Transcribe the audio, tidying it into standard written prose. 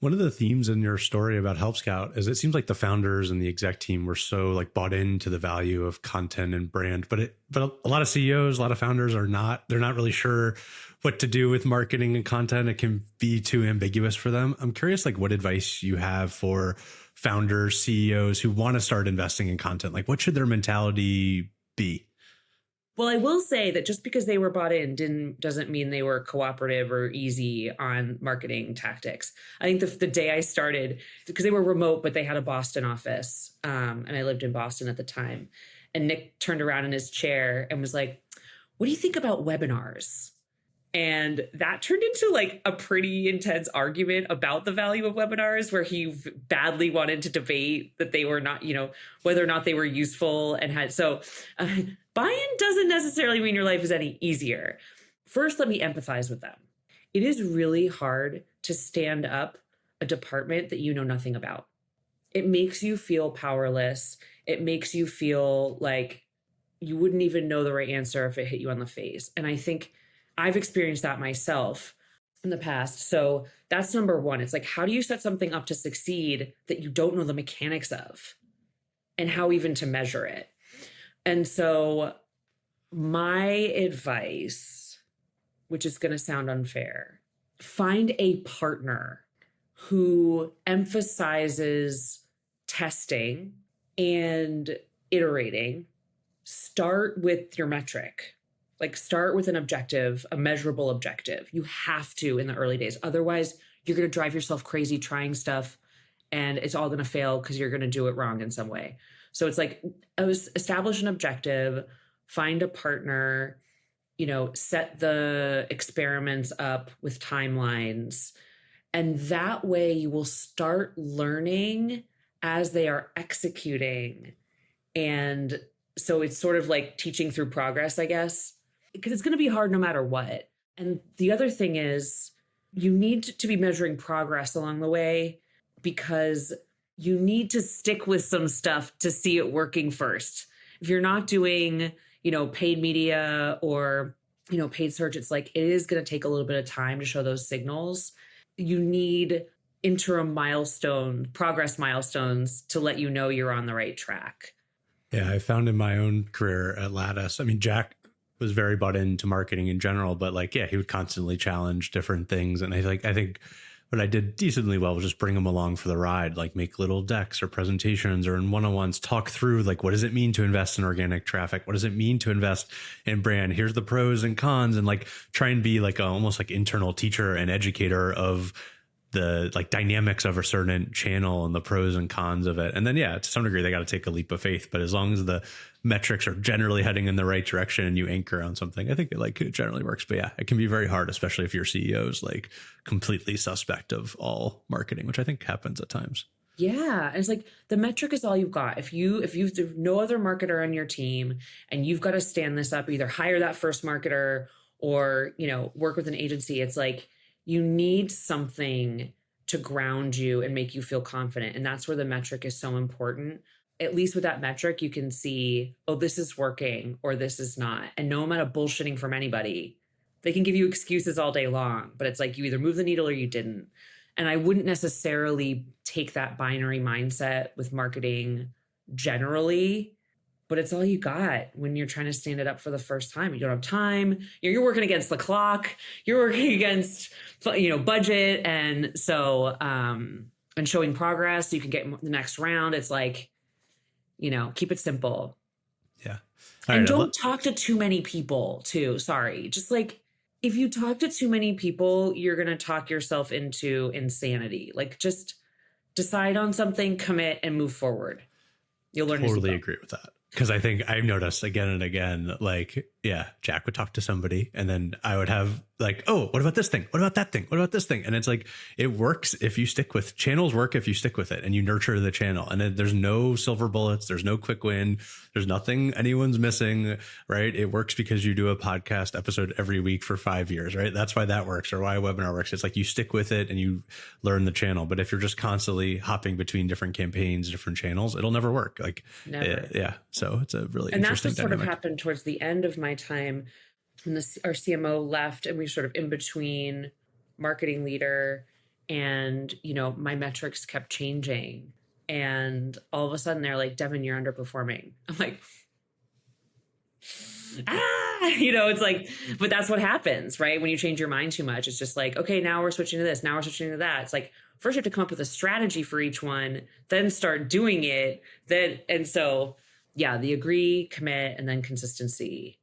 One of the themes in your story about Help Scout is it seems like the founders and the exec team were so like bought into the value of content and brand, but a lot of CEOs, a lot of founders are not, they're not really sure what to do with marketing and content. It can be too ambiguous for them. I'm curious, like what advice you have for founders, CEOs who want to start investing in content. Like what should their mentality be? Well, I will say that just because they were bought in doesn't mean they were cooperative or easy on marketing tactics. I think the day I started, because they were remote, but they had a Boston office, and I lived in Boston at the time. And Nick turned around in his chair and was like, "What do you think about webinars?" And that turned into like a pretty intense argument about the value of webinars, where he badly wanted to debate that they were not, whether or not they were useful and had. So buy-in doesn't necessarily mean your life is any easier. First, let me empathize with them. It is really hard to stand up a department that you know nothing about. It makes you feel powerless. It makes you feel like you wouldn't even know the right answer if it hit you on the face. And I think I've experienced that myself in the past. So that's number one. It's like, how do you set something up to succeed that you don't know the mechanics of and how even to measure it? And so my advice, which is going to sound unfair, find a partner who emphasizes testing and iterating. Start with your metric. Like start with an objective, a measurable objective. You have to in the early days. Otherwise, you're going to drive yourself crazy trying stuff and it's all going to fail because you're going to do it wrong in some way. So it's like establish an objective, find a partner, set the experiments up with timelines. And that way you will start learning as they are executing. And so it's sort of like teaching through progress, I guess, because it's going to be hard no matter what. And the other thing is you need to be measuring progress along the way because you need to stick with some stuff to see it working first. If you're not doing, paid media or, paid search, it's like it is going to take a little bit of time to show those signals. You need interim progress milestones to let you know you're on the right track. Yeah, I found in my own career at Lattice, I mean, Jack was very bought into marketing in general, but he would constantly challenge different things. And I think what I did decently well was just bring them along for the ride, like make little decks or presentations or in one-on-ones, talk through like, what does it mean to invest in organic traffic? What does it mean to invest in brand? Here's the pros and cons, and like try and be like almost like internal teacher and educator of the like dynamics of a certain channel and the pros and cons of it. And then, to some degree, they got to take a leap of faith. But as long as the metrics are generally heading in the right direction and you anchor on something, I think it generally works. But it can be very hard, especially if your CEO is like completely suspect of all marketing, which I think happens at times. Yeah. And it's like the metric is all you've got. If there's no other marketer on your team and you've got to stand this up, either hire that first marketer or, work with an agency, it's like, you need something to ground you and make you feel confident. And that's where the metric is so important. At least with that metric, you can see, oh, this is working or this is not. And no amount of bullshitting from anybody. They can give you excuses all day long, but it's like you either move the needle or you didn't. And I wouldn't necessarily take that binary mindset with marketing generally, but it's all you got when you're trying to stand it up for the first time. You don't have time. You're working against the clock. You're working against, budget. And so, and showing progress so you can get the next round. It's like, keep it simple. Yeah. And don't talk to too many people too. Sorry. Just like, if you talk to too many people, you're going to talk yourself into insanity. Like just decide on something, commit, and move forward. You'll learn. Totally agree with that. Because I think I've noticed again and again, Jack would talk to somebody and then I would have like, oh, what about this thing? What about that thing? What about this thing? And it's like, it works if you stick with channels work, if you stick with it and you nurture the channel. And then there's no silver bullets. There's no quick win. There's nothing anyone's missing, right? It works because you do a podcast episode every week for 5 years, right? That's why that works or why a webinar works. It's like you stick with it and you learn the channel. But if you're just constantly hopping between different campaigns, different channels, it'll never work. Never. So it's a really and interesting that's what dynamic. Sort of happened towards the end of my time when our CMO left and we were sort of in between marketing leader And, my metrics kept changing. And all of a sudden they're like, Devin, you're underperforming. I'm like, it's like, but that's what happens, right? When you change your mind too much, it's just like, okay, now we're switching to this. Now we're switching to that. It's like, first you have to come up with a strategy for each one, then start doing it. And so, yeah, the agree, commit, and then consistency